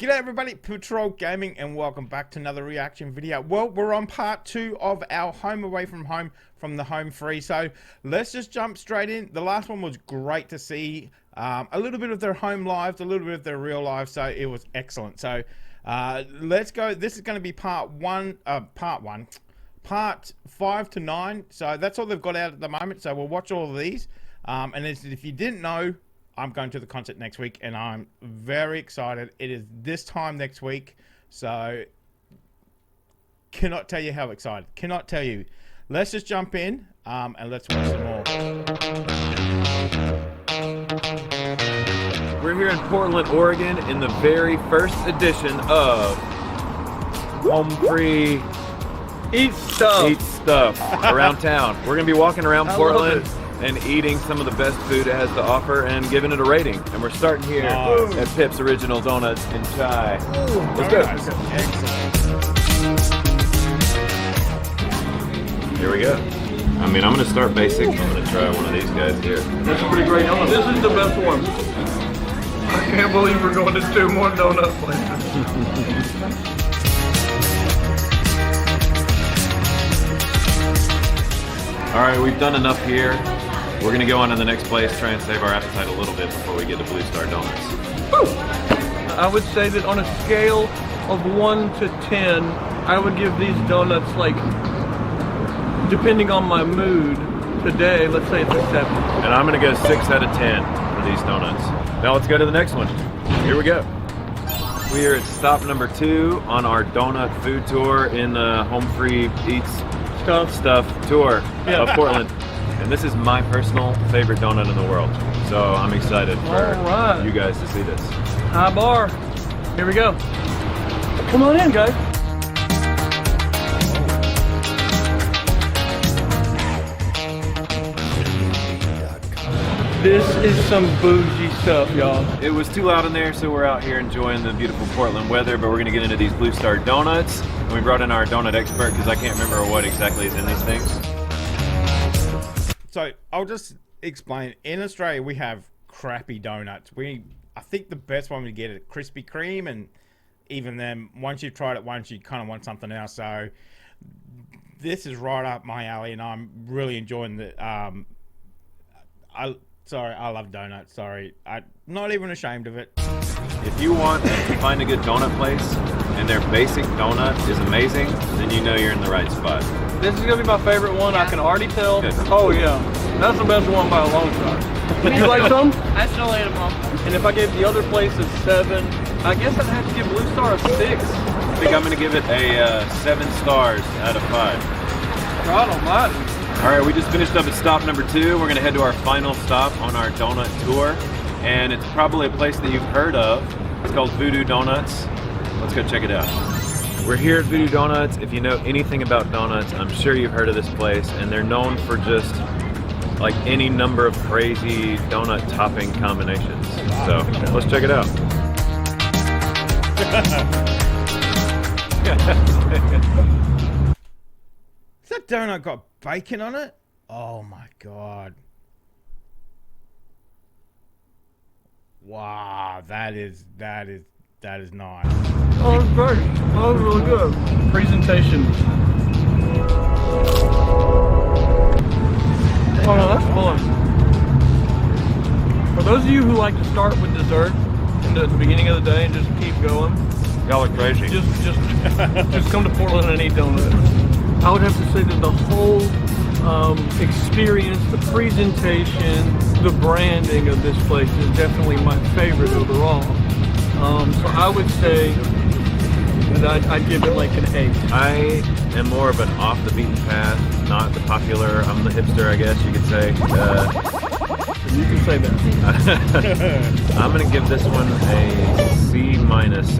G'day everybody, Patrol Gaming, and welcome back to another reaction video. Well, we're on part 2 of our home away from home from the home free, so let's just jump straight in. The last one was great to see, a little bit of their home lives, a little bit of their real lives, so it was excellent. So let's go. This is going to be part 5 to 9, so that's all they've got out at the moment, so we'll watch all of these. And if you didn't know, I'm going to the concert next week, and I'm very excited. It is this time next week, so cannot tell you how excited. Cannot tell you. Let's just jump in, and let's watch some more. We're here in Portland, Oregon, in the very first edition of Home Free Eat Stuff around town. We're going to be walking around Portland and eating some of the best food it has to offer and giving it a rating. And we're starting here at Pip's Original Donuts and Chai. Let's go. Nice. Excellent. Here we go. I mean, I'm going to start basic. I'm going to try one of these guys here. That's a pretty great donut. This is the best one. I can't believe we're going to 2 more donut places. All right, we've done enough here. We're gonna go on to the next place, try and save our appetite a little bit before we get to Blue Star Donuts. Woo! I would say that on a scale of 1 to 10, I would give these donuts, like, depending on my mood today, let's say it's a 7. And I'm gonna go 6 out of 10 for these donuts. Now let's go to the next one. Here we go. We are at stop number 2 on our donut food tour in the Home Free Eats Stuff tour of Portland. And this is my personal favorite donut in the world. So I'm excited for you guys to see this. High bar. Here we go. Come on in, guys. This is some bougie stuff, y'all. It was too loud in there, so we're out here enjoying the beautiful Portland weather, but we're gonna get into these Blue Star Donuts. And we brought in our donut expert because I can't remember what exactly is in these things. So I'll just explain. In Australia, we have crappy donuts. I think the best one we get is Krispy Kreme, and even then, once you've tried it once, you kind of want something else. So this is right up my alley, and I'm really enjoying the. I love donuts. Sorry, I'm not even ashamed of it. If you want to find a good donut place and their basic donut is amazing, then you know you're in the right spot. This is gonna be my favorite one. I can already tell. Good. Oh yeah, that's the best one by a long shot. Would you like some? I still ate them all. And if I gave the other place a 7, I guess I'd have to give Blue Star a 6. I think I'm gonna give it a 7 stars out of 5. God almighty. All right, we just finished up at stop number 2. We're gonna head to our final stop on our donut tour, and it's probably a place that you've heard of. It's called Voodoo Donuts. Let's go check it out. We're here at Voodoo Donuts. If you know anything about donuts, I'm sure you've heard of this place, and they're known for just like any number of crazy donut topping combinations. So let's check it out. Has that donut got bacon on it? Oh my god. Wow, that is nice. Oh, it's great. Oh, it's really good. Presentation. Oh no, that's fun. For those of you who like to start with dessert at the beginning of the day and just keep going, Y'all are crazy. just come to Portland and eat donuts. I would have to say that the whole experience, the presentation, the branding of this place is definitely my favorite overall. So I would say that I'd give it like an 8. I am more of an off the beaten path, not the popular. I'm the hipster, I guess you could say. You can say that. I'm gonna give this one a C-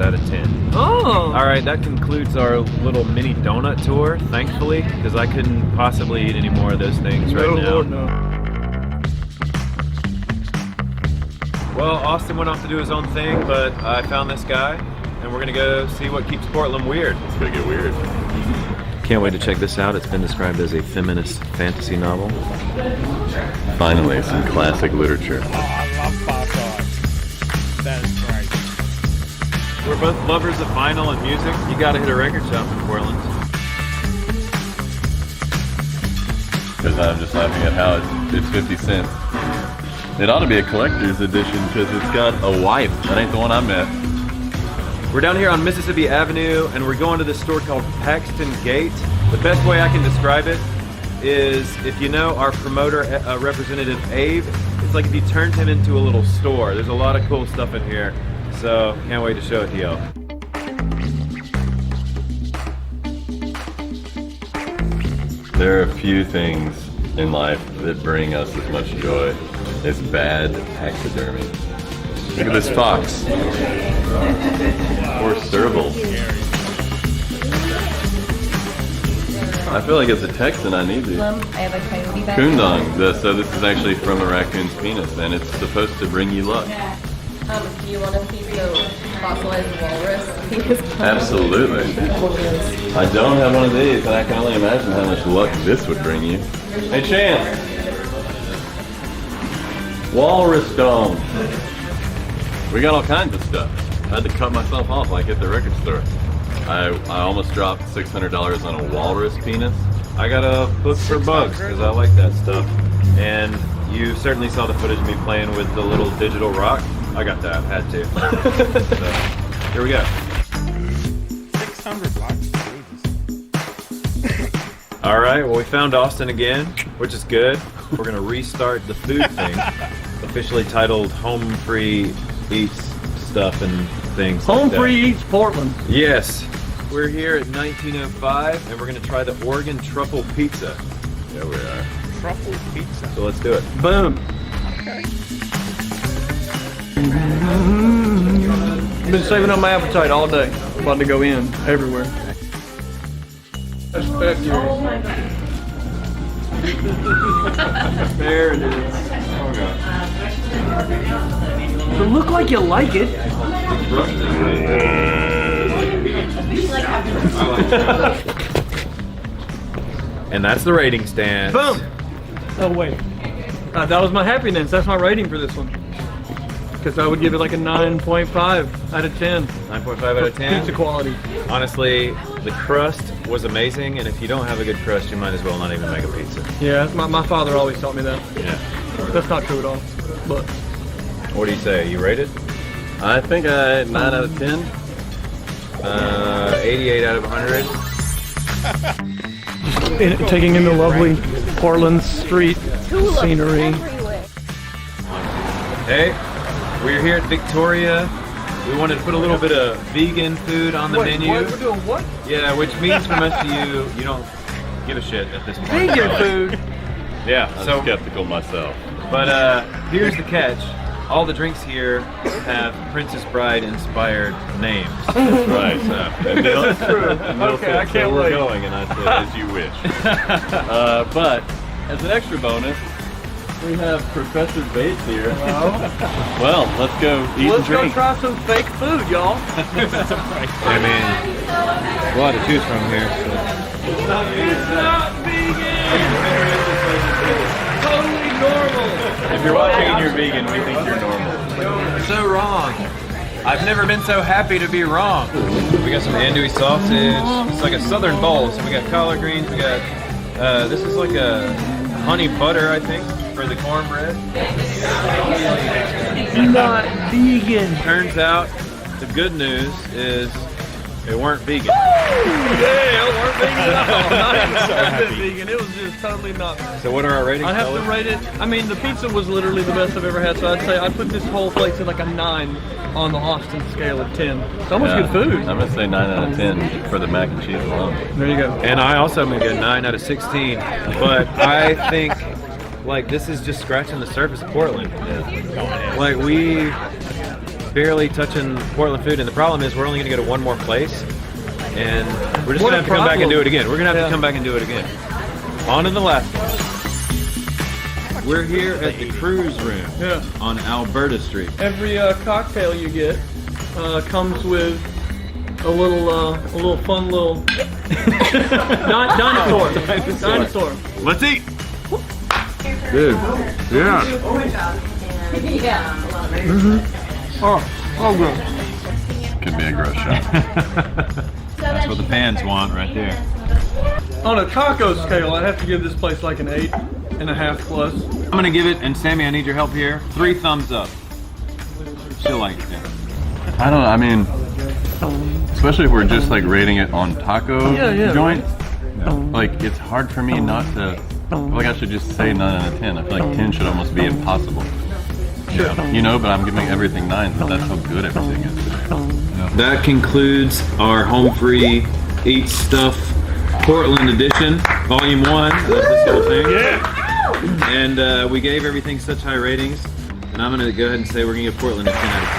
out of 10. Oh! All right, that concludes our little mini donut tour, thankfully, because I couldn't possibly eat any more of those things right now. Lord, no. Well, Austin went off to do his own thing, but I found this guy, and we're gonna go see what keeps Portland weird. It's gonna get weird. Can't wait to check this out. It's been described as a feminist fantasy novel. Finally, some classic literature. Oh, I love Far Side. That is great. We're both lovers of vinyl and music. You gotta hit a record shop in Portland. Because I'm just laughing at how it's 50 cents. It ought to be a collector's edition because it's got a wife. That ain't the one I met. We're down here on Mississippi Avenue and we're going to this store called Paxton Gate. The best way I can describe it is, if you know our promoter, representative Abe, it's like if you turned him into a little store. There's a lot of cool stuff in here, so can't wait to show it to y'all. There are a few things in life that bring us as much joy as bad taxidermy. Look at this fox. Or serval. I feel like as a Texan I need these. I have a coyote back Kundang. So this is actually from a raccoon's penis and it's supposed to bring you luck. Do you want a piece of fossilized walrus? Absolutely. I don't have one of these, and I can only imagine how much luck this would bring you. Hey, Chance! Walrus dome. We got all kinds of stuff. I had to cut myself off like at the record store. I almost dropped $600 on a walrus penis. I got a book for bugs because I like that stuff. And you certainly saw the footage of me playing with the little digital rock. I got that, had to. So, here we go. 600 likes. All right, well we found Austin again, which is good. We're gonna restart the food thing, officially titled Home Free Eats Stuff and Things. Home like Free Eats Portland. Yes, we're here at 1905 and we're gonna try the Oregon Truffle Pizza. Yeah, we are. Truffle pizza. So let's do it. Boom. Okay. Been saving up my appetite all day. About to go in everywhere. That's February. There it is. Oh god. So look like you like it. And that's the rating stand. Boom. Oh wait. That was my happiness. That's my rating for this one. Because I would give it like a 9.5 out of 10. 9.5 out of 10. Pizza quality. Honestly, the crust was amazing, and if you don't have a good crust, you might as well not even make a pizza. Yeah, my father always taught me that. Yeah. That's not true at all. But What do you say? You rate it? I think 9 out of 10. 88 out of 100. taking in the lovely Portland street scenery. Hey, we're here at Victoria. We wanted to put a little bit of vegan food on the menu. What? We're doing what? Yeah, which means for most of you don't give a shit at this point. Vegan food. Yeah, I'm so, skeptical myself. but here's the catch. All the drinks here have Princess Bride inspired names. That's right. And That's true. and Bill Okay, I said, can't "So we're wait." going," and I said, "As you wish." But as an extra bonus, we have Professor Bates here. Well, let's go eat Let's and drink. go try some fake food, y'all. I mean, a lot to choose from here. It's not vegan. Totally normal. If you're watching and you're vegan, we think you're normal. So wrong. I've never been so happy to be wrong. We got some andouille sausage. It's like a southern bowl. So we got collard greens. We got, this is like a honey butter, I think, for the cornbread. Not vegan. Turns out, the good news is it weren't vegan. Yeah, it weren't vegan at all. Not even vegan. It was just totally not. So what are our ratings? I'd have to fellas? rate it. I mean, the pizza was literally the best I've ever had, so I'd say I'd put this whole place at like a 9 on the Austin scale of 10. It's almost Yeah, good food. I'm gonna say 9 out of 10 for the mac and cheese alone. There you go. And I also am gonna get 9 out of 16. But I think like this is just scratching the surface of Portland. Like we barely touching Portland food, and the problem is we're only gonna go to one more place, and we're just What gonna a have to come back and problem. do it again. We're gonna have Yeah. to come back and do it again. On to the last one. We're here at the cruise room Yeah. on Alberta Street. Every cocktail you get comes with a little fun little dinosaur. Dinosaur. Let's eat. Dude, yeah. Yeah. Oh, good. could be a gross shot. That's what the fans want right there. On a taco scale, I'd have to give this place like an 8.5 plus. I'm gonna give it, and Sammy, I need your help here. 3 thumbs up. She'll like it. I don't know, I mean, especially if we're just like rating it on taco joint, like it's hard for me not to, I feel like I should just say 9 out of 10. I feel like 10 should almost be impossible. Yeah. You know, but I'm giving everything 9s, but that's how good everything is. Yeah. That concludes our Home Free Eat Stuff Portland edition, Volume 1 of this whole thing. Yeah! And we gave everything such high ratings, and I'm gonna go ahead and say we're gonna give Portland a 10 out of 10.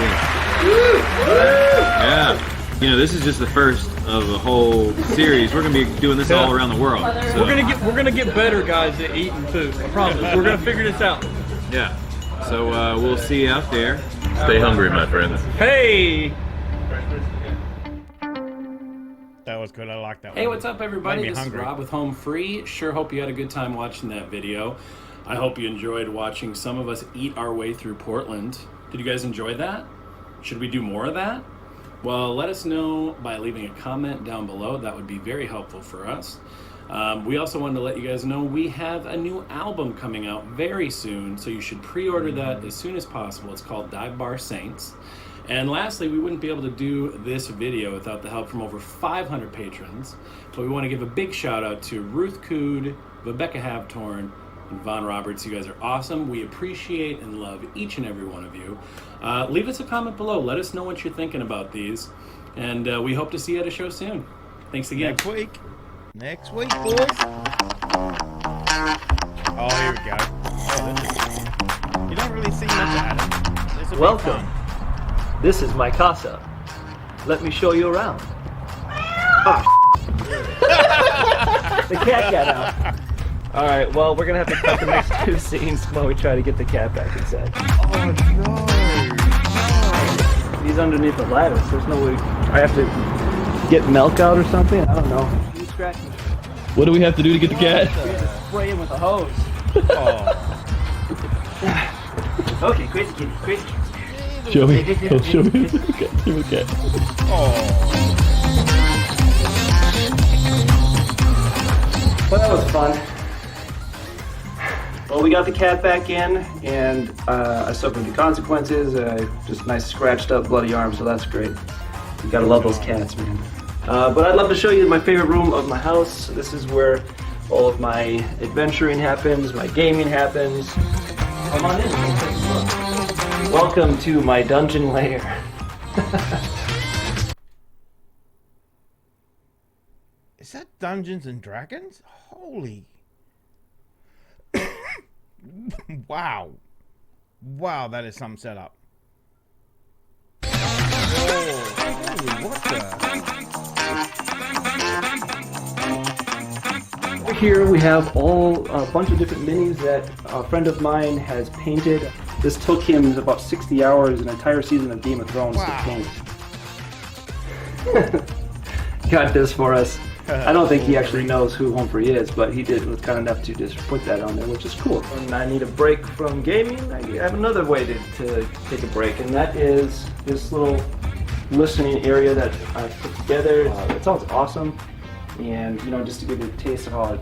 Yeah. You know, this is just the first of a whole series. We're gonna be doing this all around the world. So. We're gonna get better, guys, at eating food. I promise. We're gonna figure this out. Yeah. So we'll see you out there. Stay hungry, my friends. Hey! That was good. I like that one. Hey, what's up, everybody? Made me This hungry. is Rob with Home Free. Sure hope you had a good time watching that video. I hope you enjoyed watching some of us eat our way through Portland. Did you guys enjoy that? Should we do more of that? Well, let us know by leaving a comment down below. That would be very helpful for us. We also wanted to let you guys know we have a new album coming out very soon, so you should pre-order that as soon as possible. It's called Dive Bar Saints. And lastly, we wouldn't be able to do this video without the help from over 500 patrons, but we want to give a big shout out to Ruth Cood, Rebecca Havtorn, and Von Roberts. You guys are awesome. We appreciate and love each and every one of you. Leave us a comment below. Let us know what you're thinking about these, and we hope to see you at a show soon. Thanks again. Next week. Next week, boys. Oh, here we go. Oh, you don't really see much at it. This will be Welcome. fun. This is my casa. Let me show you around. Ah, the cat got out. All right, well, we're gonna have to cut the next 2 scenes while we try to get the cat back inside. Oh no! He's underneath the lattice. There's no way. I have to get milk out or something. I don't know. He's scratching. What do we have to do to get the cat? We have to spray him with a hose. Oh. Okay, crazy kitty, crazy kitty. Show me. Oh, show me the cat. Show me the cat. Oh. Well, that was fun. Well, we got the cat back in, and I suffered the consequences. Just nice scratched up, bloody arm, so that's great. You gotta love those cats, man. But I'd love to show you my favorite room of my house. This is where all of my adventuring happens, my gaming happens. Come on in. Let's take a look. Welcome to my dungeon lair. Is that Dungeons and Dragons? Holy. Wow. Wow, that is some setup. Oh, what the? Here we have a bunch of different minis that a friend of mine has painted. This took him about 60 hours, an entire season of Game of Thrones to paint. Got this for us. I don't think he actually knows who Home Free is, but he was kind enough to just put that on there, which is cool. When I need a break from gaming, I have another way to take a break, and that is this little listening area that I put together. It sounds awesome, and you know, just to give you a taste of how it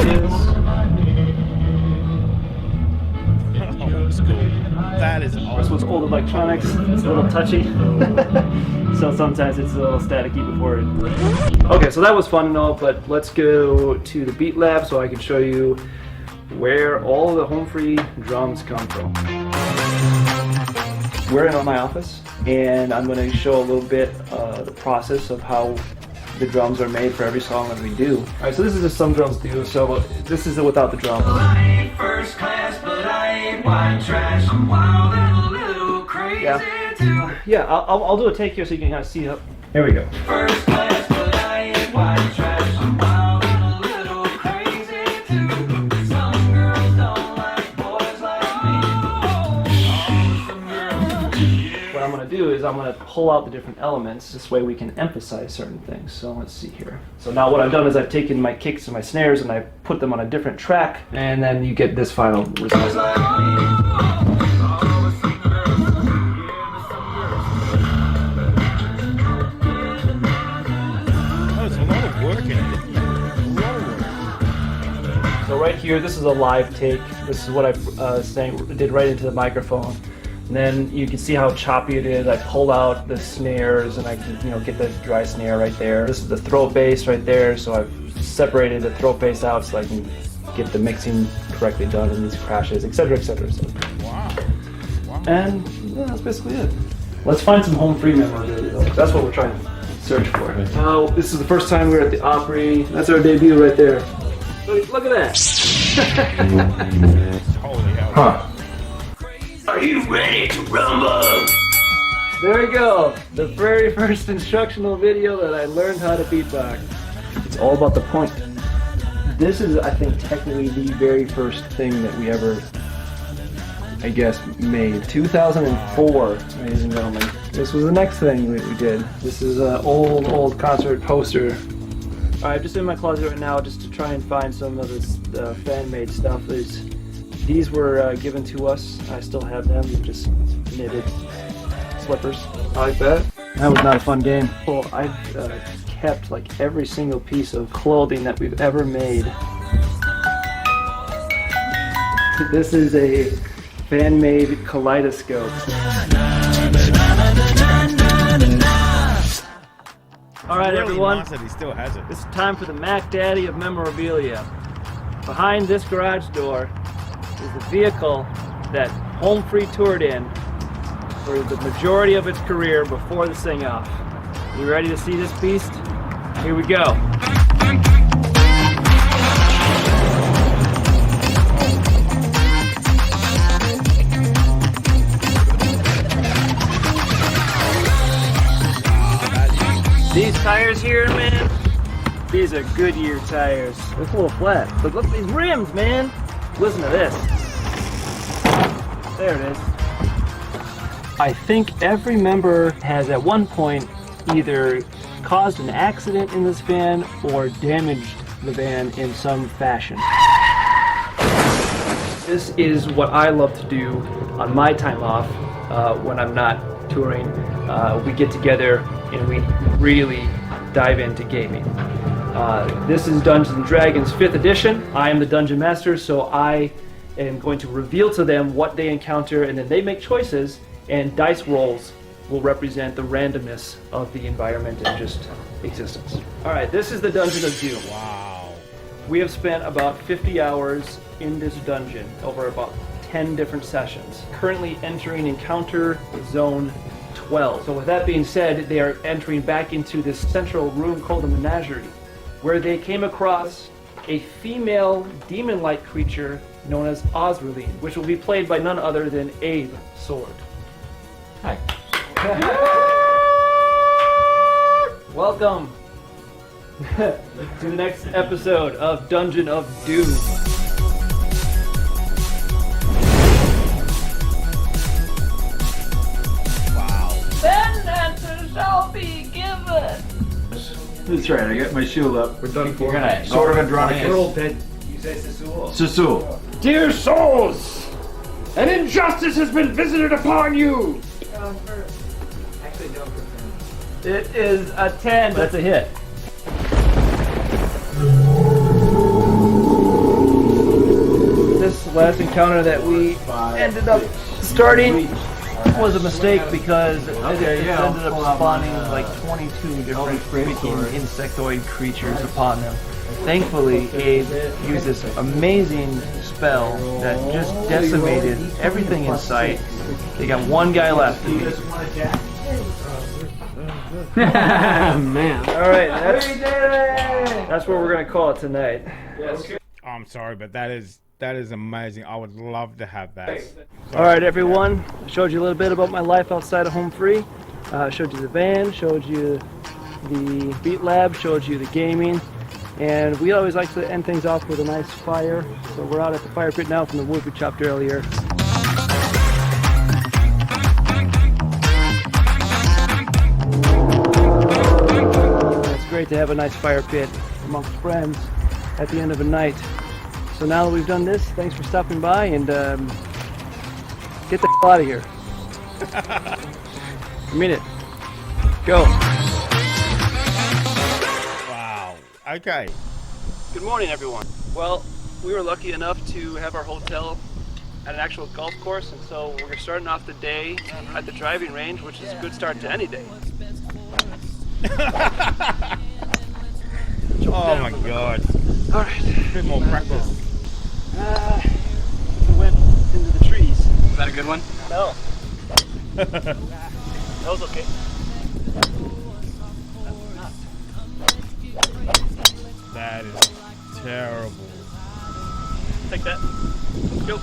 is. That is This awesome. one's old electronics. It's a little touchy, so sometimes it's a little staticky before it. Okay, so that was fun and all, but let's go to the Beat Lab so I can show you where all the Home Free drums come from. We're in my office, and I'm going to show a little bit the process of how the drums are made for every song that we do. All right, so this is just some drums do. So this is without the drums. First class, but I ain't white trash. I'm wild and a little crazy too. Yeah, I'll do a take here so you can kind of see how. Here we go. First class, but I ain't white trash. I'm wild and a little crazy too. Some girls don't like boys like me. What I'm going to do is I'm going to pull out the different elements. This way we can emphasize certain things. So let's see here. So now what I've done is I've taken my kicks and my snares and I put them on a different track, and then you get this final result. So right here, this is a live take. This is what I did right into the microphone. And then you can see how choppy it is. I pull out the snares and I can, get the dry snare right there. This is the throat bass right there. So I've separated the throat bass out so I can get the mixing correctly done in these crashes, etc., etc., etc. Wow. And yeah, that's basically it. Let's find some home free memorabilia though. That's what we're trying to search for. This is the first time we're at the Opry. That's our debut right there. Look at that. Holy hell. Huh. Are you ready to rumble? There we go. The very first instructional video that I learned how to beatbox. It's all about the point. This is, I think, technically the very first thing that we ever, I guess, made. 2004, ladies and gentlemen. This was the next thing we did. This is an old concert poster. Alright, I'm just in my closet right now just to try and find some of this fan-made stuff. These were given to us. I still have them, just knitted slippers. I like that. That was not a fun game. Well, I've kept like every single piece of clothing that we've ever made. This is a fan-made kaleidoscope. Alright, Really everyone. nice that he still has it. It's time for the Mac Daddy of memorabilia. Behind this garage door is the vehicle that Home Free toured in for the majority of its career before the sing-off. You ready to see this beast? Here we go. These tires here, man, these are Goodyear tires. They're a little flat, but look at these rims, man. Listen to this. There it is. I think every member has at one point either caused an accident in this van or damaged the van in some fashion. This is what I love to do on my time off when I'm not touring. We get together and we really dive into gaming. This is Dungeons & Dragons 5th edition. I am the Dungeon Master, so I am going to reveal to them what they encounter, and then they make choices, and dice rolls will represent the randomness of the environment and just existence. Alright, this is the Dungeon of Doom. Wow. We have spent about 50 hours in this dungeon over about 10 different sessions. Currently entering Encounter Zone 12. So with that being said, they are entering back into this central room called the Menagerie, where they came across a female demon-like creature known as Osraline, which will be played by none other than Abe Sword. Hi. Welcome to the next episode of Dungeon of Doom. Vengeance shall be given. That's right, I got my shield up. We're done for. Sort of Andronicus. We're all dead. Susul. Dear souls, an injustice has been visited upon you. It is a 10. That's a hit. This last encounter that we ended up starting was a mistake because it ended up spawning like 22 different freaking insectoid creatures upon them. Thankfully, Abe used this amazing spell that just decimated everything in sight. They got one guy left. Man. Alright, that's where we're gonna call it tonight. I'm sorry, but that is amazing. I would love to have that. Alright, everyone. I showed you a little bit about my life outside of Home Free. Showed you the van, showed you the Beat Lab, showed you the gaming. And we always like to end things off with a nice fire. So we're out at the fire pit now from the wood we chopped earlier. It's great to have a nice fire pit amongst friends at the end of a night. So now that we've done this, thanks for stopping by, and get the out of here. I mean it. Go. Wow. Okay. Good morning, everyone. Well, we were lucky enough to have our hotel at an actual golf course, and so we're starting off the day at the driving range, which is a good start to any day. Oh my god. All right. A bit more practice. We went into the trees. Is that a good one? No. That was okay. That is terrible. Take that. Let's go.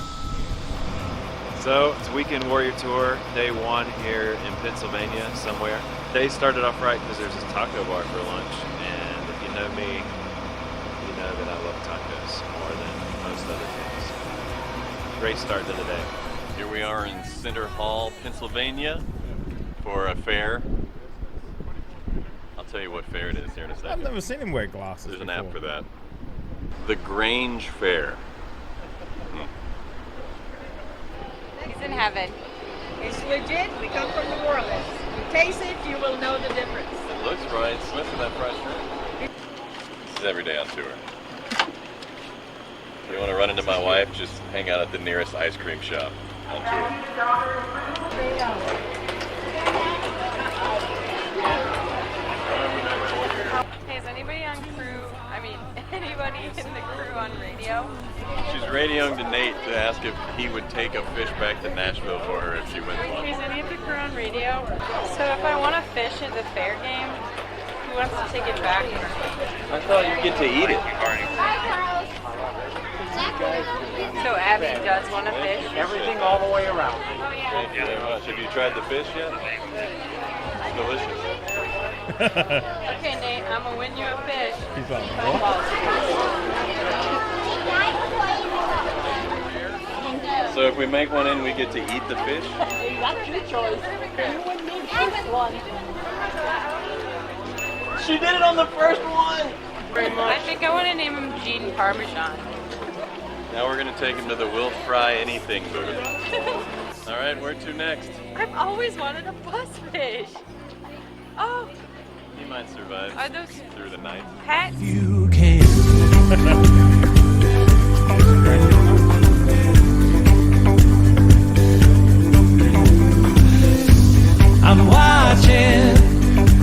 So it's Weekend Warrior Tour, day 1 here in Pennsylvania somewhere. Day started off right because there's this taco bar for lunch, and if you know me, you know that I love tacos more than most other things. Great start to the day. Here we are in Center Hall, Pennsylvania for a fair. I'll tell you what fair it is here in a second. I've never seen him wear glasses. There's an before. app for that. The Grange Fair. He's in heaven. It's legit. We come from New Orleans. You taste it, you will know the difference. It looks right. Smith for that fresh shrimp. This is every day on tour. If you want to run into my wife, just hang out at the nearest ice cream shop on tour. Hey, is anybody on crew? I mean, anybody in the crew on radio? She's radioing to Nate to ask if he would take a fish back to Nashville for her if she wins one. Is any of the crew on radio? So if I want to fish at the fair game, who wants to take it back? I thought you get to eat it. So Abby does want to fish? Everything all the way around. Oh yeah. Thank you very much. Have you tried the fish yet? It's delicious. Okay, Nate, I'm gonna win you a fish. He's like, So if we make one in, we get to eat the fish? That's your choice. You and me first one. She did it on the first one. I think I want to name him Gene Parmesan. Now we're going to take him to the We'll Fry Anything booth. All right, where to next? I've always wanted a bus fish. Oh, He might survive are those through the night. pets? You can. I'm watching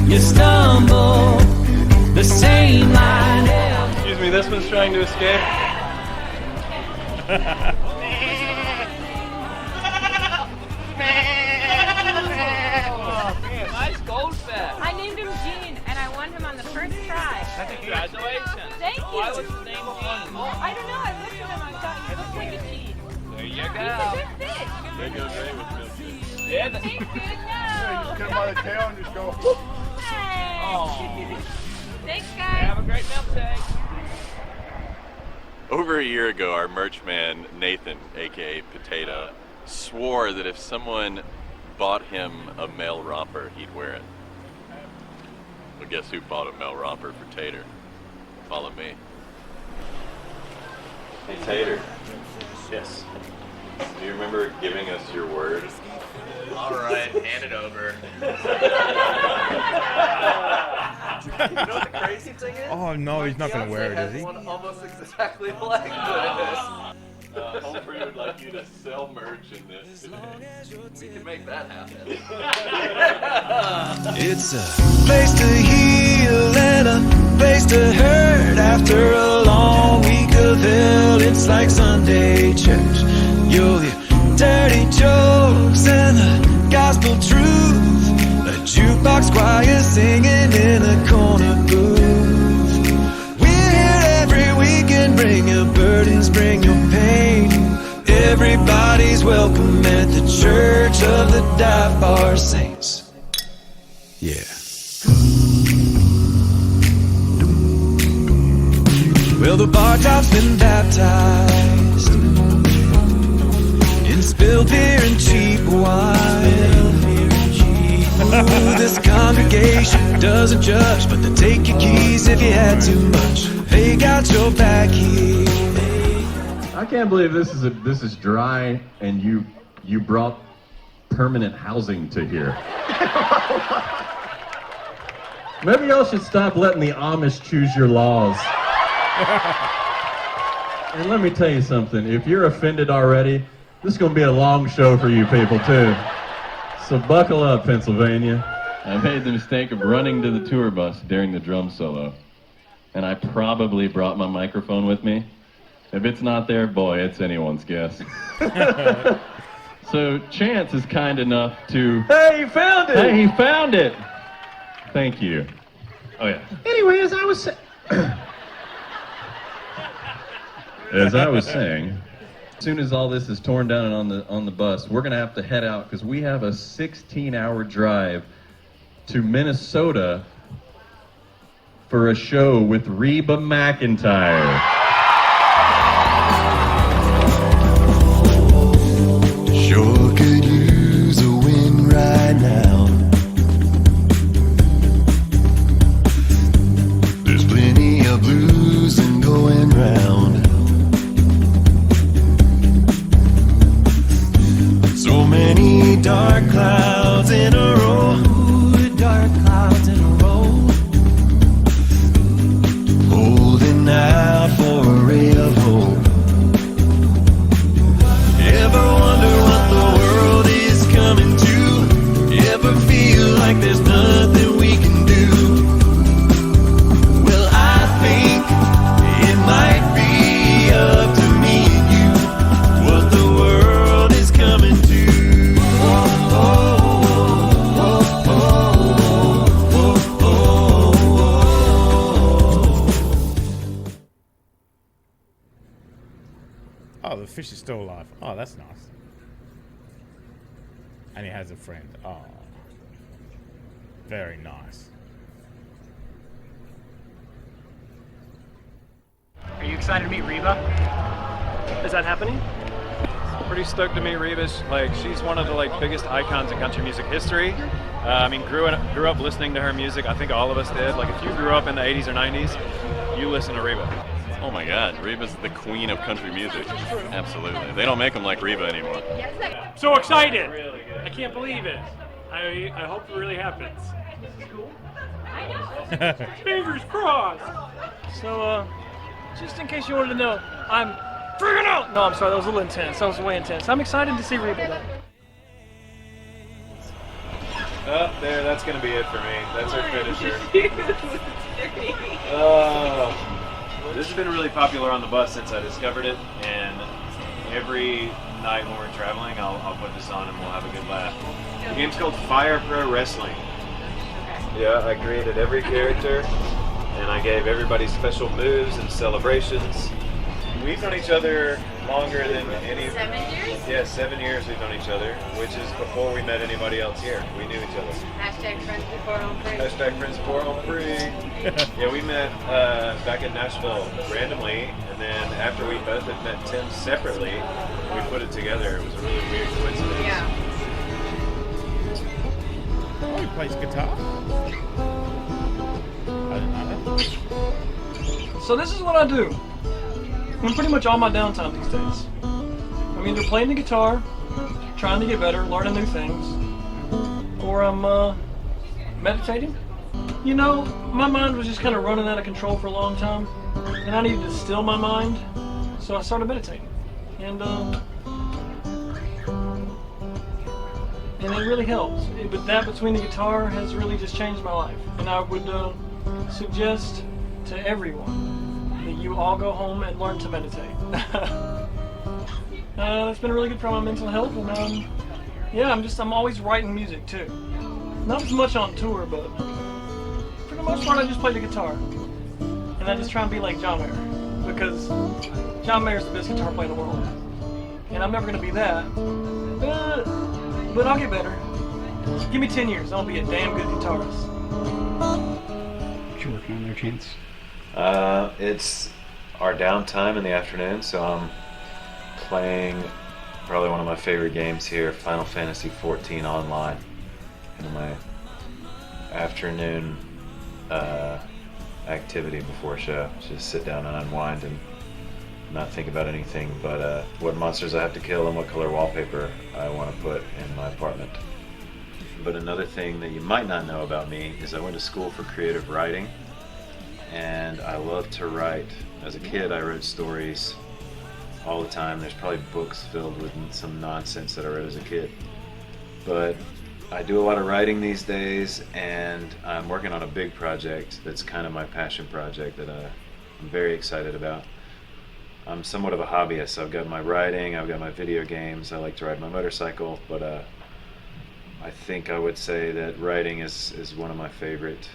you stumble the same line. Excuse me, this one's trying to escape. Nice goldfish. I named him Gene, and I won him on the first try. Congratulations. Thank you. Why was his name Gene? I don't know. I looked at him. I thought he looked like a Gene. There you He's a go. good fish. They go great with milk tea. Yeah. Tastes good. Get him No. by the tail and just go. Hey. Oh. Thanks, guys. Have a great milk day. Over a year ago, our merch man, Nathan, aka Potato, swore that if someone bought him a male romper, he'd wear it. Well, guess who bought a male romper for Tater? Follow me. Hey, Tater. Yes. Do you remember giving us your word? All right, hand it over. You know what the crazy thing is? oh no, he's not going to wear it, is he? One almost exactly like this. Hopefully, would like you to sell merch in this today. We can make that happen. It's a place to heal and a place to hurt. After a long week of hell, it's like Sunday church. You'll hear dirty jokes and the gospel truth. A jukebox choir singing in a corner booth. We're here every weekend, bring your burdens, bring your pain. Everybody's welcome at the Church of the Dive Bar Saints. Yeah. Well, the bar top's been baptized in spilled beer and cheap wine. Ooh, this congregation doesn't judge, but they take your keys if you had too much. They got your back here. I can't believe this is dry and you brought permanent housing to here. Maybe y'all should stop letting the Amish choose your laws. And let me tell you something, if you're offended already, this is going to be a long show for you people too. So buckle up, Pennsylvania. I made the mistake of running to the tour bus during the drum solo. And I probably brought my microphone with me. If it's not there, boy, it's anyone's guess. So Chance is kind enough to... Hey, you found it! Hey, he found it! Thank you. Oh, yeah. Anyway, as I was saying, as soon as all this is torn down and on the bus, we're gonna have to head out because we have a 16-hour drive to Minnesota for a show with Reba McEntire. Sure could use a win right now. There's plenty of losing going round. So many dark clouds in a row. Dark clouds in a row. Holding out for a ray of hope. Ever wonder what the world is coming to? Ever feel like there's nothing we can do? Well, I think it might be up to me and you what the world is coming to. Oh, the fish is still alive. Oh, that's nice. And he has a friend. Oh. Very nice. Are you excited to meet Reba? Is that happening? Pretty stoked to meet Reba. Like, she's one of the biggest icons in country music history. I mean, grew up listening to her music. I think all of us did. Like, if you grew up in the 80s or 90s, you listen to Reba. Oh my God, Reba's the queen of country music. Absolutely. They don't make them like Reba anymore. So excited! I can't believe it. I hope it really happens. Fingers crossed! So, just in case you wanted to know, I'm freaking out! No, I'm sorry, that was a little intense. That was way intense. I'm excited to see Reba though. Oh, there, that's going to be it for me. That's our finisher. This has been really popular on the bus since I discovered it, and every night when we're traveling, I'll put this on and we'll have a good laugh. The game's called Fire Pro Wrestling. Yeah, I created every character, and I gave everybody special moves and celebrations. We've known each other longer than any... 7 years? Yeah, 7 years we've known each other, which is before we met anybody else here. We knew each other. Hashtag friends before home free. Hashtag friends before home free. Yeah, we met back in Nashville randomly, and then after we both had met Tim separately, we put it together. It was a really weird coincidence. Yeah. Oh, he plays guitar? I didn't know that. So this is what I do. I'm pretty much on my downtime these days. I'm either playing the guitar, trying to get better, learning new things, or I'm meditating. You know, my mind was just kind of running out of control for a long time, and I needed to still my mind, so I started meditating. And it really helps. But that between the guitar has really just changed my life. And I would suggest to everyone that you all go home and learn to meditate. It's been really good for my mental health, and yeah, I'm always writing music too. Not as much on tour, but for the most part I just play the guitar. And I just try and be like John Mayer, because John Mayer's the best guitar player in the world. And I'm never gonna be that, but I'll get better. Give me 10 years, I'll be a damn good guitarist. What you working on there, Chance? It's our downtime in the afternoon, so I'm playing probably one of my favorite games here, Final Fantasy XIV Online. In my afternoon activity before a show. Just sit down and unwind and not think about anything but what monsters I have to kill and what color wallpaper I want to put in my apartment. But another thing that you might not know about me is I went to school for creative writing, and I love to write. As a kid, I wrote stories all the time. There's probably books filled with some nonsense that I read as a kid. But I do a lot of writing these days, and I'm working on a big project that's kind of my passion project that I'm very excited about. I'm somewhat of a hobbyist. So I've got my writing, I've got my video games, I like to ride my motorcycle, but I think I would say that writing is one of my favorite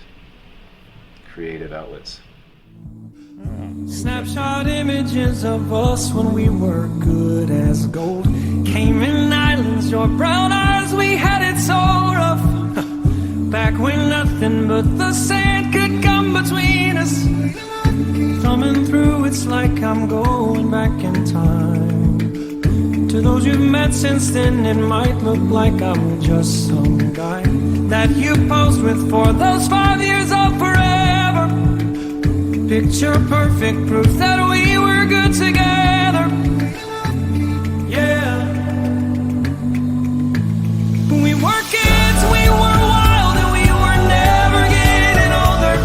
creative outlets. Snapshot images of us when we were good as gold. Cayman Islands, your brown eyes, we had it so rough. Back when nothing but the sand could come between us. Thumbing through, it's like I'm going back in time. To those you've met since then, it might look like I'm just some guy that you posed with for those 5 years of forever. Picture perfect proof that we were good together. Yeah. We were kids, we were wild, and we were never getting older.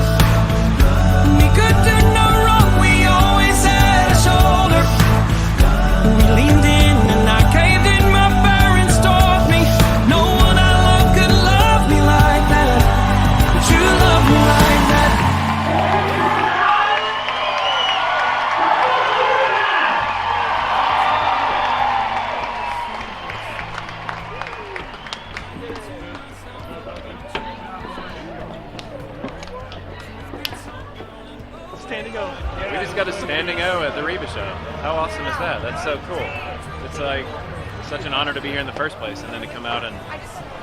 We could do no wrong, we always had a shoulder. We leaned in and I caved in, my parents taught me. No one I love could love me like that, but you love me like that. Standing O. We just got a standing O at the Reba show. How awesome is that? That's so cool. It's like such an honor to be here in the first place, and then to come out and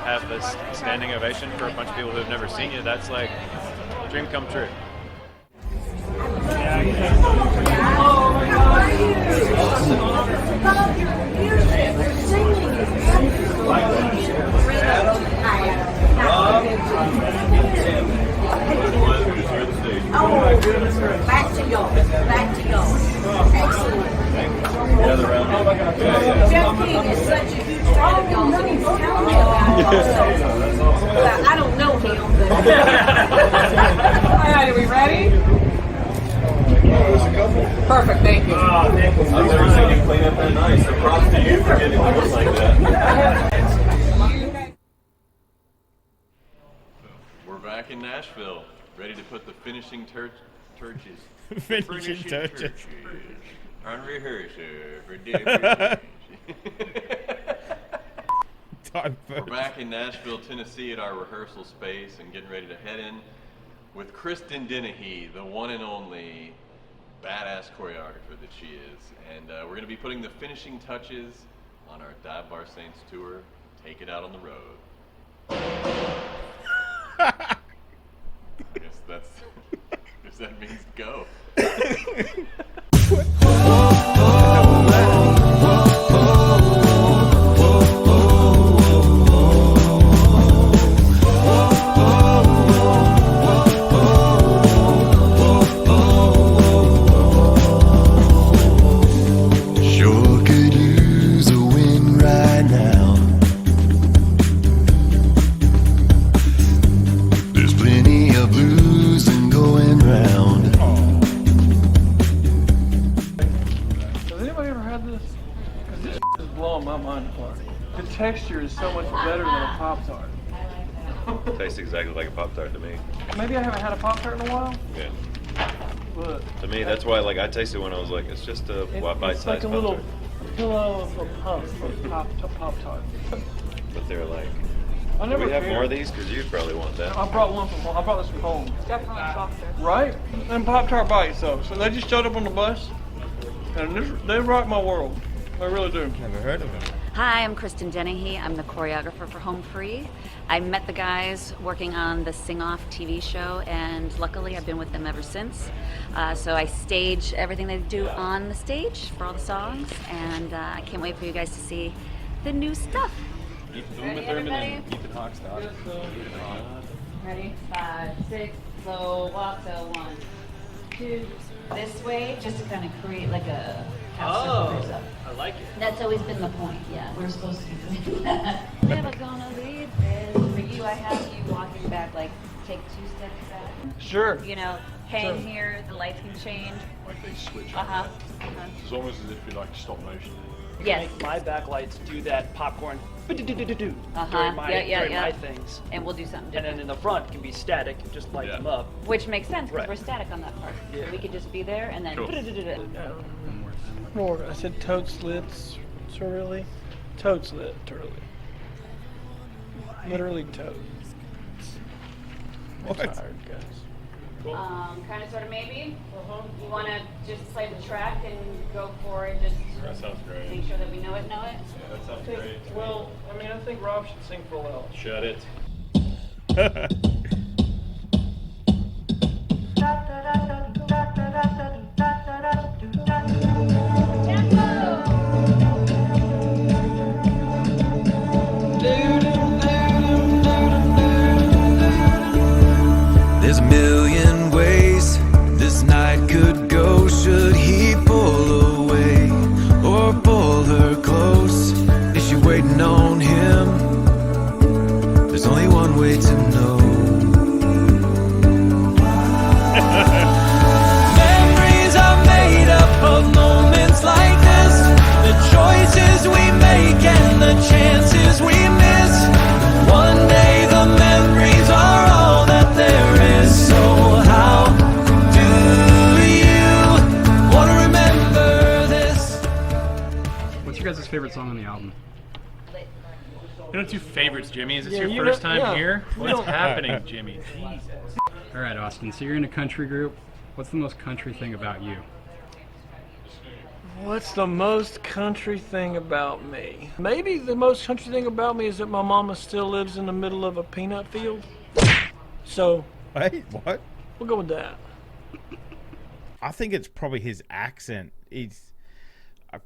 have this standing ovation for a bunch of people who have never seen you. That's like a dream come true. Back to y'all. Back to y'all. Excellent. Jeff King is such a huge fan of y'all, so he's telling me about it also. Well, I don't know him, but... All right, are we ready? Perfect, thank you. I've never seen you clean up that nice. So props to you for getting it like that. We're back in Nashville, ready to put the finishing touches. Finishing touches. On rehearsal for different. We're back in Nashville, Tennessee at our rehearsal space and getting ready to head in with Kristen Dennehy, the one and only badass choreographer that she is. And we're going to be putting the finishing touches on our Dive Bar Saints tour. Take it out on the road. I guess that means go. Sure could use a win right now. There's plenty of blues and going round. Has anybody ever had this? Because this is blowing my mind apart. The texture is so much better than a Pop-Tart. Tastes exactly like a Pop-Tart to me. Maybe I haven't had a Pop-Tart in a while. Yeah. But To me, that's why like I tasted when I was like, it's just a bite-sized it's like a little pillow of a puff of Pop-Tart. But they're like, I do never we have cared. more of these? Because you'd probably want that. I brought one from home. I brought this from home. Definitely softer. Right? And Pop-Tart bites though. So they just showed up on the bus and they rock my world. They really do. Never heard of them. Hi, I'm Kristen Dennehy. I'm the choreographer for Home Free. I met the guys working on the Sing Off TV show, and luckily I've been with them ever since. So I stage everything they do on the stage for all the songs, and I can't wait for you guys to see the new stuff. Ready, everybody? Ready? 5, 6, slow walk, so 1, 2. This way, just to kind of create like a half circle. I like it. That's always been the point, yeah. We're supposed to be doing that. Never gonna leave this. For you, I have you walking back, like, take 2 steps back. Sure. You know, hang here, the lights can change. Like they switch. It's almost as if you're like stop motion. Yes. Make my backlights do that popcorn during my things. And we'll do something And different. then in the front can be static, just light them up. Which makes sense because Right. we're static on that part. Yeah. We could just be there and then. More. I said totes lits, really. Totes literally. Literally totes. I'm tired, guys. Kind of, sort of, maybe. You want to just play the track and go for it? Just That sounds great. make sure that we know it. Yeah, that sounds great. Well, I mean, I think Rob should sing for a while. Shut it. There's a million ways this night could go. Should he pull away or pull her close? Is she waiting on him? There's only one way to know. Memories are made up of moments like this, the choices we make and the chances we miss. One day the memories are all that there is. So how do you want to remember this? What's your guys' favorite song on the album? You don't do favorites, Jimmy. Is this Yeah, your first time here? we What's don't- happening, Jimmy? Jesus. All right, Austin. So you're in a country group. What's the most country thing about you? What's the most country thing about me? Maybe the most country thing about me is that my mama still lives in the middle of a peanut field. So. Wait, what? We'll go with that. I think it's probably his accent. I've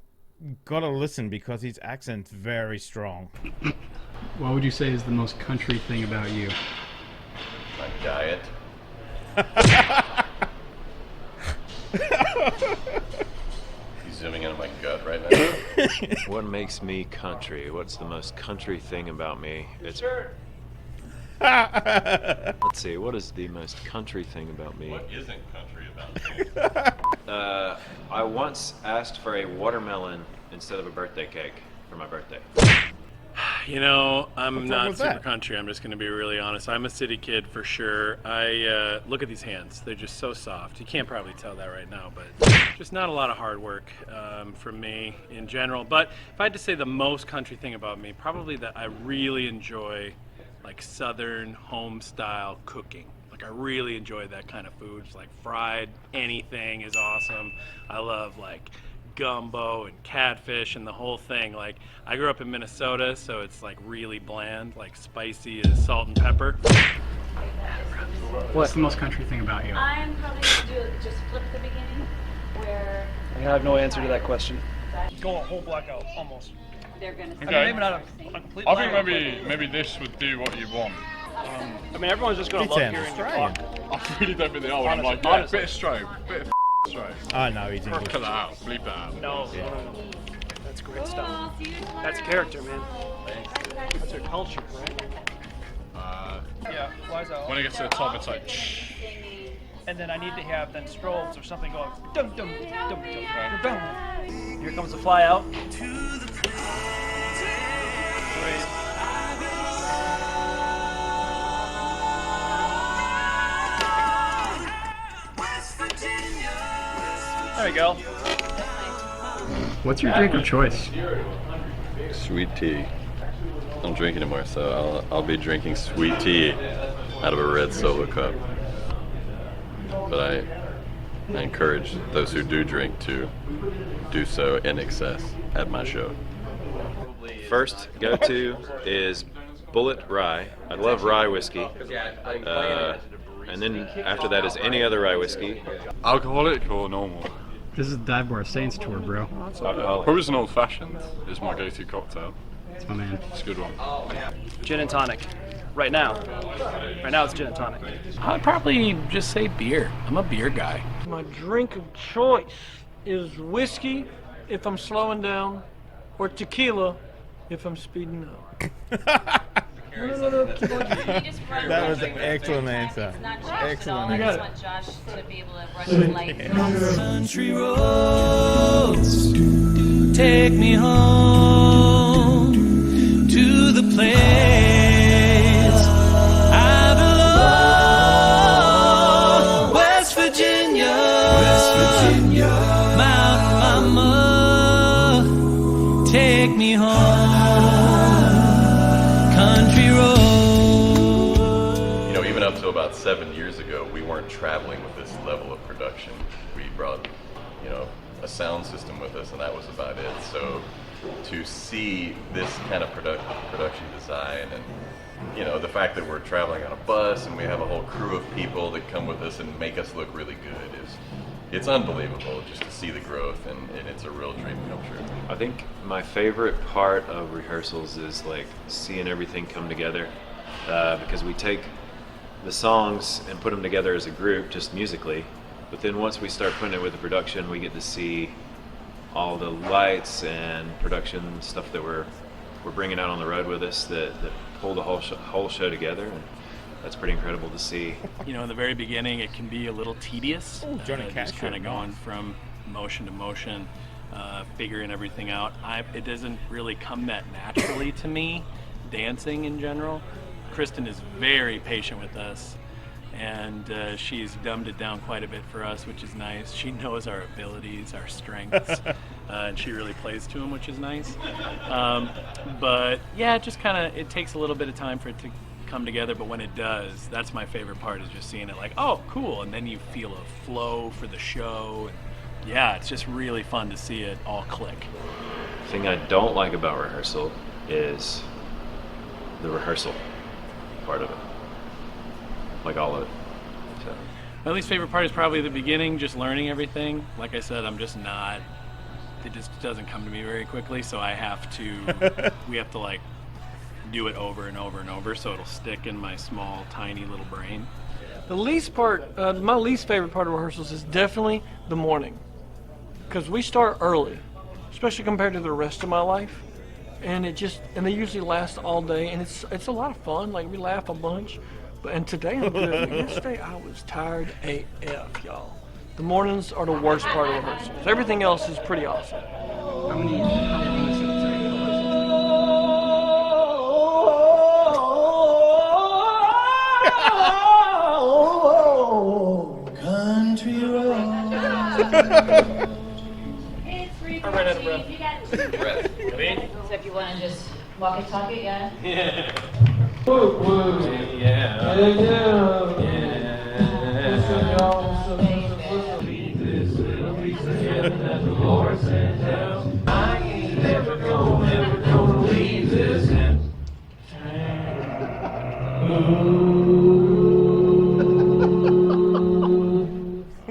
got to listen because his accent's very strong. What would you say is the most country thing about you? My diet. He's zooming in on my gut right now. What makes me country? What's the most country thing about me? It's. Let's see. What is the most country thing about me? What isn't country about you? I once asked for a watermelon instead of a birthday cake for my birthday. You know, I'm What's wrong not with super that? country. I'm just going to be really honest. I'm a city kid for sure. I look at these hands. They're just so soft. You can't probably tell that right now, but just not a lot of hard work from me in general. But if I had to say the most country thing about me, probably that I really enjoy like Southern home style cooking. Like I really enjoy that kind of food. Just like fried anything is awesome. I love like gumbo and catfish and the whole thing. Like I grew up in Minnesota, so it's like really bland, like spicy as salt and pepper. What's the most country thing about you? I'm probably gonna do just flip the beginning, where I have no answer to that question. Go a whole blackout, almost. they're gonna. Okay. I mean, maybe not a complete. I think maybe this would do what you want. I mean, everyone's just gonna He love sounds hearing you Australian. talk. I really don't think they are. I'm like, yeah, Honestly. bit of stroke, bit of stroke. Oh no, he's English. Cut that out, bleep that out. No. That's great stuff. That's character, man. That's your culture, right? Yeah, flies out. When it gets to the top, it's like, And then I need to have then strobes or something going dum dum dum dum dum. Here comes the fly out. There we go. What's your drink of choice? Sweet tea. I don't drink anymore, so I'll be drinking sweet tea out of a red solo cup. But I encourage those who do drink to do so in excess at my show. First go-to is Bullet Rye. I love rye whiskey. And then after that is any other rye whiskey. alcoholic or normal? This is Dive Bar Saints tour, bro. Probably an old fashioned is my go-to cocktail. That's my man. It's a good one. Gin and tonic. Right now. Right now it's gin and tonic. I'd probably just say beer. I'm a beer guy. My drink of choice is whiskey if I'm slowing down, or tequila if I'm speeding up. That was an excellent answer. Excellent I just answer. want Josh to be able to run his lights. Country roads, take me home to the place I belong. West Virginia, Mountain Mama, take me home, country roads. You know, even up to about 7 years ago, we weren't traveling with this level of production. We brought, you know, a sound system with us, and that was about it. So to see this kind of production design, and you know, the fact that we're traveling on a bus and we have a whole crew of people that come with us and make us look really good it's unbelievable just to see the growth, and it's a real dream come true. I think my favorite part of rehearsals is like seeing everything come together, because we take the songs and put them together as a group just musically, but then once we start putting it with the production, we get to see all the lights and production stuff that we're bringing out on the road with us that pull the whole show together, and that's pretty incredible to see. You know, in the very beginning, it can be a little tedious. Johnny Cash, just kind of going from motion to motion, figuring everything out. It doesn't really come that naturally to me, dancing in general. Kristen is very patient with us, and she's dumbed it down quite a bit for us, which is nice. She knows our abilities, our strengths, and she really plays to them, which is nice. But yeah, it just kind of, it takes a little bit of time for it to come together, but when it does, that's my favorite part, is just seeing it like, oh, cool, and then you feel a flow for the show. And yeah, it's just really fun to see it all click. The thing I don't like about rehearsal is the rehearsal part of it. Like all of it. So. My least favorite part is probably the beginning, just learning everything. Like I said, I'm just not, it just doesn't come to me very quickly, so I have to, we have to like do it over and over and over so it'll stick in my small, tiny little brain. The least part, my least favorite part of rehearsals is definitely the morning, because we start early, especially compared to the rest of my life, and they usually last all day, and it's a lot of fun. Like, we laugh a bunch, and today I'm good. Yesterday I was tired AF, y'all. The mornings are the worst part of rehearsals. Everything else is pretty awesome. How many minutes did it take? Country road. It's Reba. I ran out of breath. You got So if you want to just walk and talk it, yeah? Yeah. Woo, woo. Yeah. I ain't never gonna leave this hand.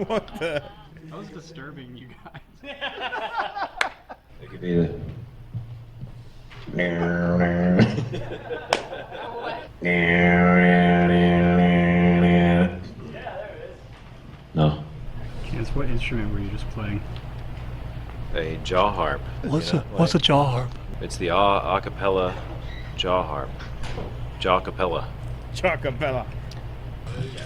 What the? That was disturbing, you guys. It could be the. No. Chance, what instrument were you just playing? A jaw harp. What's a jaw harp? It's the a cappella jaw harp. Jaw cappella. Chocobella.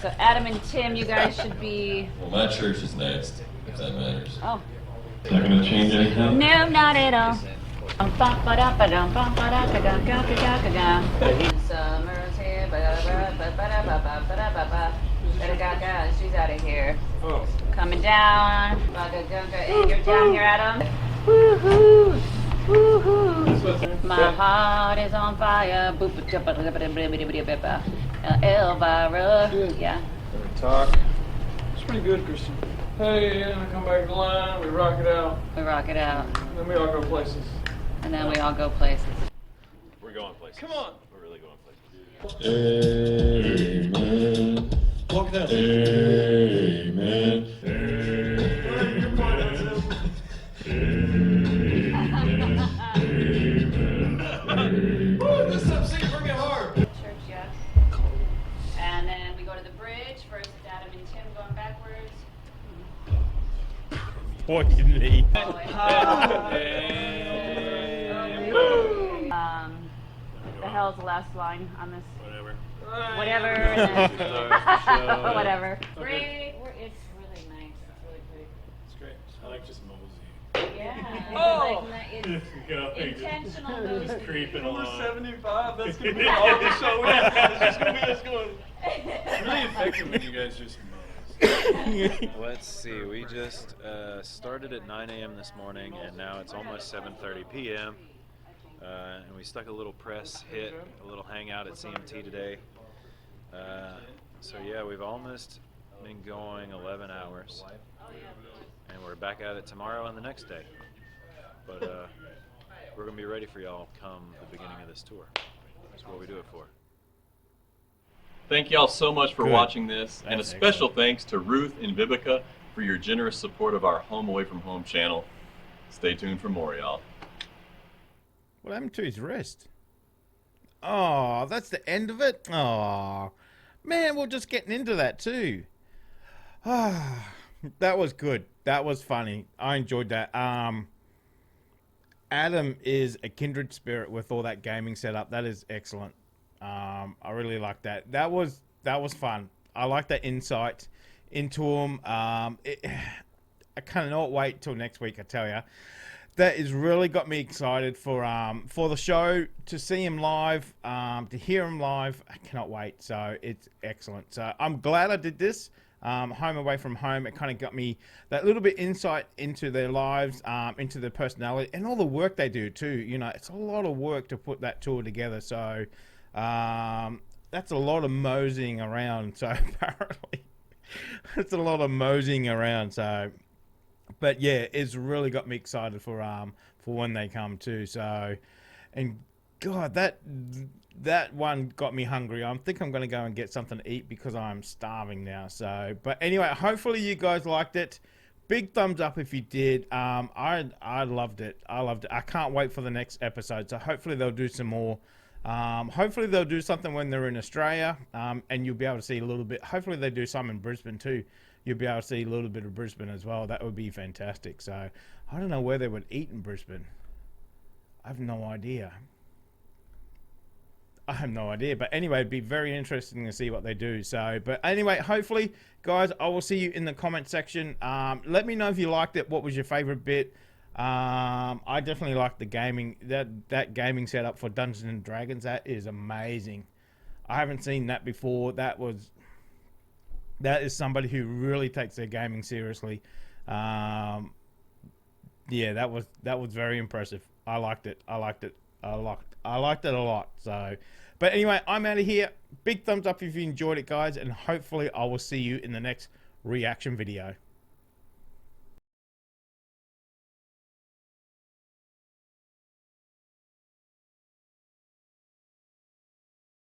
So Adam and Tim, you guys should be... Well, my church is next, if that matters. Oh. Not gonna change anything? No, not at all. Summer's here. She's out of here. Oh. Coming down. Hey, you're down here, Adam. Woohoo! Woohoo! My heart is on fire. Elvira. Yeah. Talk. It's pretty good, Kristen. Hey, and I come back to the line. We rock it out. We rock it out. And then we all go places. And then we all go places. We're going places. Come on. We're really going places. Amen. Walk it out. Amen. This time, sing it for me hard. Church, yeah. And then we go to the bridge. First, Adam and Tim going backwards. Poignantly. The hell is the last line on this? Whatever. Whatever. And then, whatever. Okay. It's really nice. It's really pretty. It's great. I like just mosey. Yeah. Oh! It's Go, intentional just mosey. creeping Number along. 75, that's going to be all the show. It's just going to be us going. It's really effective when you guys just Let's see, we just started at 9 a.m. this morning, and now it's almost 7:30 p.m. And we stuck a little press hit, a little hangout at CMT today. So yeah, we've almost been going 11 hours, and we're back at it tomorrow and the next day. But we're gonna be ready for y'all come the beginning of this tour. That's what we do it for. Thank y'all so much for Good. watching this, and a That's special thanks to Ruth and Vivica for your generous support of our Home Away from Home channel. Stay tuned for more, y'all. What happened to his wrist? Oh, that's the end of it? Oh, man, we're just getting into that too. Ah, that was good. That was funny. I enjoyed that. Adam is a kindred spirit with all that gaming setup. That is excellent. I really like that. That was fun. I like that insight into him. I cannot wait till next week, I tell you. That has really got me excited for the show, to see him live, to hear him live. I cannot wait. So it's excellent. So I'm glad I did this. Home Away from Home. It kind of got me that little bit insight into their lives, into their personality, and all the work they do too. You know, it's a lot of work to put that tour together. So that's a lot of moseying around. So apparently, it's a lot of moseying around. So. But yeah, it's really got me excited for when they come too. So, and God, that one got me hungry. I think I'm going to go and get something to eat because I'm starving now. So, but anyway, hopefully you guys liked it. Big thumbs up if you did. I loved it. I loved it. I can't wait for the next episode. So hopefully they'll do some more. Hopefully they'll do something when they're in Australia, and you'll be able to see a little bit. Hopefully they do some in Brisbane too. You'll be able to see a little bit of Brisbane as well. That would be fantastic. So I don't know where they would eat in Brisbane. I have no idea. But anyway, it'd be very interesting to see what they do. So, but anyway, hopefully, guys, I will see you in the comment section. Let me know if you liked it. What was your favorite bit? I definitely liked the gaming. That gaming setup for Dungeons and Dragons. That is amazing. I haven't seen that before. That is somebody who really takes their gaming seriously. Yeah, that was very impressive. I liked it. I liked it a lot. So, but anyway, I'm out of here. Big thumbs up if you enjoyed it, guys, and hopefully I will see you in the next reaction video.